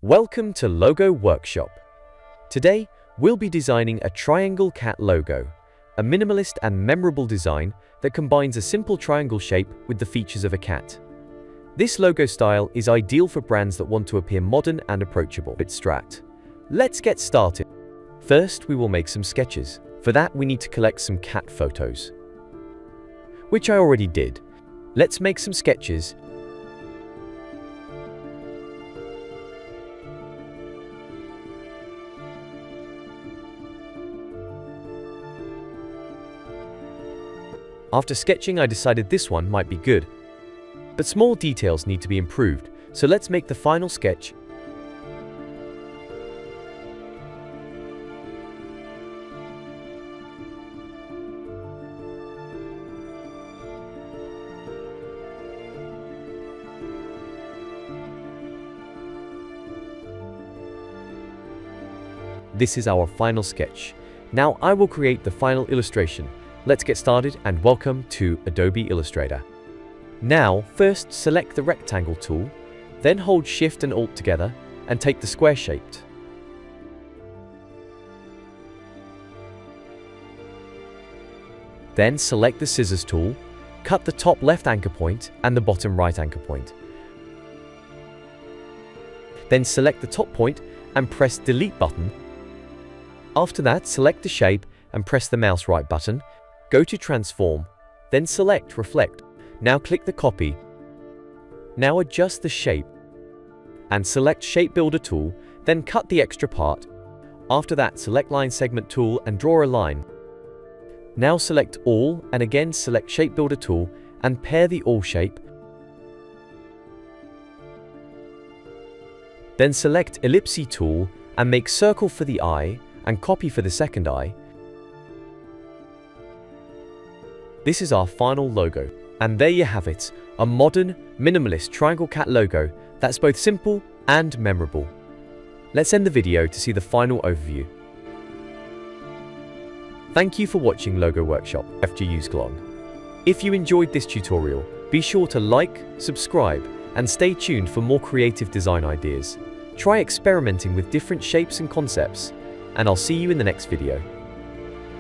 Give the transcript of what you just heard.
Welcome to Logo Workshop. Today, we'll be designing a triangle cat logo, a minimalist and memorable design that combines a simple triangle shape with the features of a cat. This logo style is ideal for brands that want to appear modern and approachable. Abstract. Let's get started. First, we will make some sketches. For that, we need to collect some cat photos, which I already did. Let's make some sketches. After sketching, I decided this one might be good, but small details need to be improved, so let's make the final sketch. This is our final sketch. Now I will create the final illustration. Let's get started and welcome to Adobe Illustrator. Now, first select the rectangle tool, then hold Shift and Alt together and take the square shaped. Then select the scissors tool, cut the top left anchor point and the bottom right anchor point. Then select the top point and press Delete button. After that, select the shape and press the mouse right button. Go to Transform, then select Reflect. Now click the copy. Now adjust the shape and select Shape Builder tool, then cut the extra part. After that, select Line Segment tool and draw a line. Now select All and again select Shape Builder tool and pair the All shape. Then select Ellipse tool and make circle for the eye and copy for the second eye. This is our final logo. And there you have it, a modern, minimalist triangle cat logo that's both simple and memorable. Let's end the video to see the final overview. Thank you for watching Logo Workshop FGU's Glong. If you enjoyed this tutorial, be sure to like, subscribe, and stay tuned for more creative design ideas. Try experimenting with different shapes and concepts, and I'll see you in the next video.